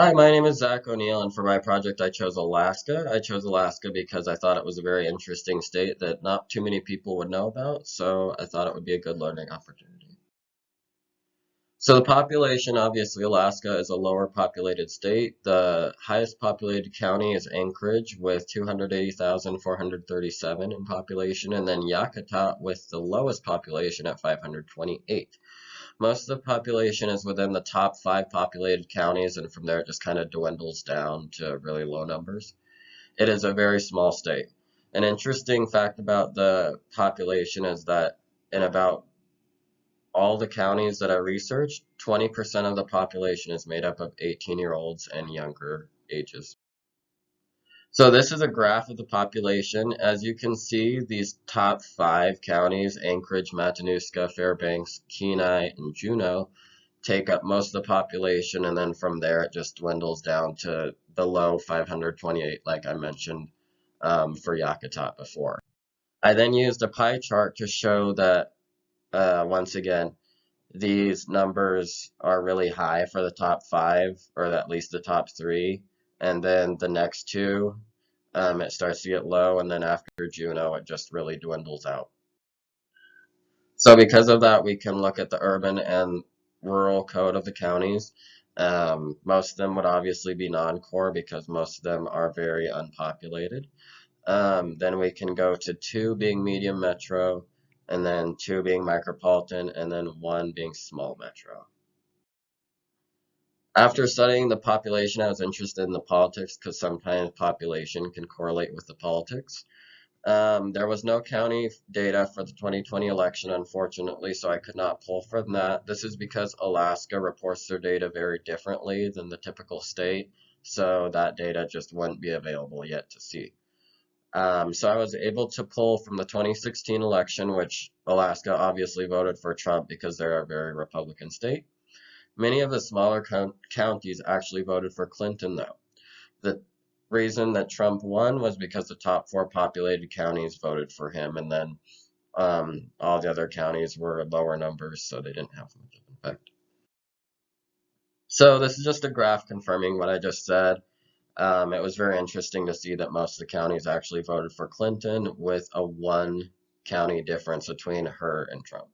Hi, my name is Zach O'Neill, and for my project, I chose Alaska. I chose Alaska because I thought it was a very interesting state that not too many people would know about, so I thought it would be a good learning opportunity. So the population, obviously, Alaska is a lower populated state. The highest populated county is Anchorage with 280,437 in population, and then Yakutat with the lowest population at 528. Most of the population is within the top five populated counties, and from there it just kind of dwindles down to really low numbers. It is a very small state. An interesting fact about the population is that in about all the counties that I researched, 20% of the population is made up of 18-year-olds and younger ages. So this is a graph of the population. As you can see, these top five counties, Anchorage, Matanuska, Fairbanks, Kenai, and Juneau, take up most of the population, and then from there it just dwindles down to below 528, like I mentioned for Yakutat before. I then used a pie chart to show that, once again, these numbers are really high for the top five, or at least the top three, and then the next two, it starts to get low, and then after Juneau, it just really dwindles out. So because of that, we can look at the urban and rural code of the counties. Most of them would obviously be non-core because most of them are very unpopulated. Then we can go to two being medium metro, and then two being micropolitan, and then one being small metro. After studying the population, I was interested in the politics because sometimes population can correlate with the politics. There was no county data for the 2020 election, unfortunately, so I could not pull from that. This is because Alaska reports their data very differently than the typical state, so that data just wouldn't be available yet to see. So I was able to pull from the 2016 election, which Alaska obviously voted for Trump because they're a very Republican state. Many of the smaller counties actually voted for Clinton, though. The reason that Trump won was because the top four populated counties voted for him, and then all the other counties were lower numbers, so they didn't have much of an effect. So this is just a graph confirming what I just said. It was very interesting to see that most of the counties actually voted for Clinton with a one county difference between her and Trump.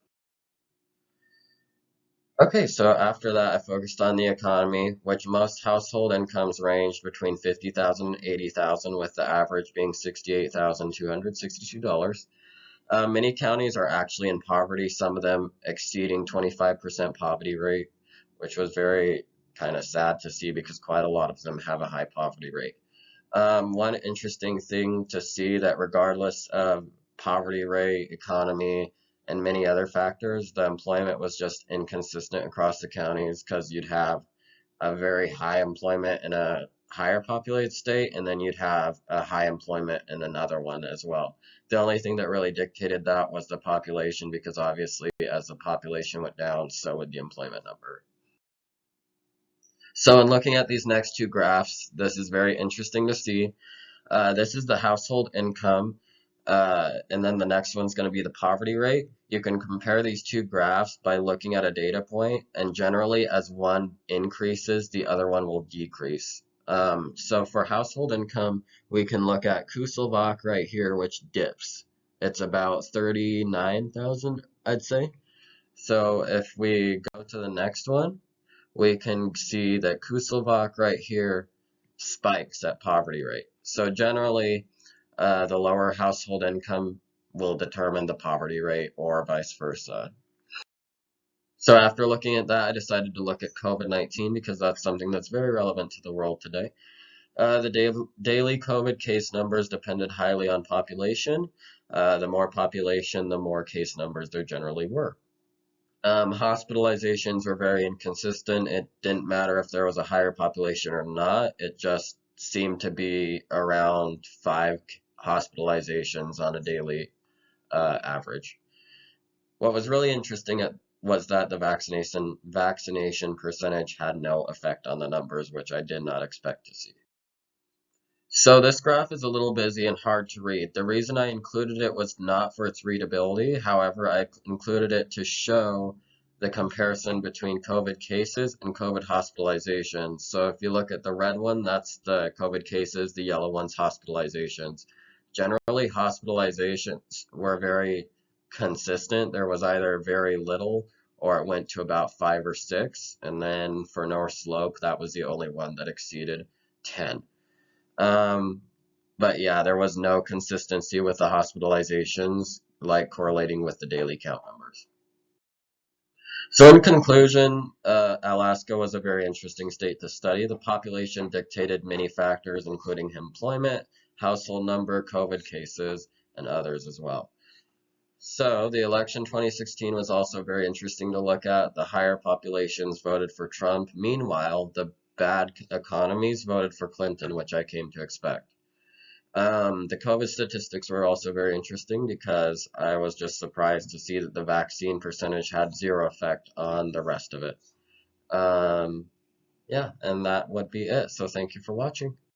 Okay, so after that, I focused on the economy, which most household incomes ranged between 50,000 and 80,000, with the average being $68,262. Many counties are actually in poverty, some of them exceeding 25% poverty rate, which was very kind of sad to see because quite a lot of them have a high poverty rate. One interesting thing to see that regardless of poverty rate, economy, and many other factors, the employment was just inconsistent across the counties because you'd have a very high employment in a higher populated state, and then you'd have a high employment in another one as well. The only thing that really dictated that was the population, because obviously as the population went down, so would the employment number. So in looking at these next two graphs, this is very interesting to see. This is the household income, and then the next one's going to be the poverty rate. You can compare these two graphs by looking at a data point, and generally, as one increases, the other one will decrease. So for household income, we can look at Kuselbach right here, which dips. It's about 39,000, I'd say. So if we go to the next one, we can see that Kuselbach right here spikes at poverty rate. So generally, the lower household income will determine the poverty rate or vice versa. So after looking at that, I decided to look at COVID-19 because that's something that's very relevant to the world today. The daily COVID case numbers depended highly on population. The more population, the more case numbers there generally were. Hospitalizations were very inconsistent. It didn't matter if there was a higher population or not. It just seemed to be around five hospitalizations on a daily average. What was really interesting was that the vaccination percentage had no effect on the numbers, which I did not expect to see. So this graph is a little busy and hard to read. The reason I included it was not for its readability. However, I included it to show the comparison between COVID cases and COVID hospitalizations. So if you look at the red one, that's the COVID cases, the yellow one's hospitalizations. Generally, hospitalizations were very consistent. There was either very little or it went to about 5 or 6. And then for North Slope, that was the only one that exceeded 10. But yeah, there was no consistency with the hospitalizations, like correlating with the daily count numbers. So in conclusion, Alaska was a very interesting state to study. The population dictated many factors, including employment, household number, COVID cases, and others as well. So the election 2016 was also very interesting to look at. The higher populations voted for Trump. Meanwhile, the bad economies voted for Clinton, which I came to expect. The COVID statistics were also very interesting because I was just surprised to see that the vaccine percentage had zero effect on the rest of it. Yeah, and that would be it. So thank you for watching.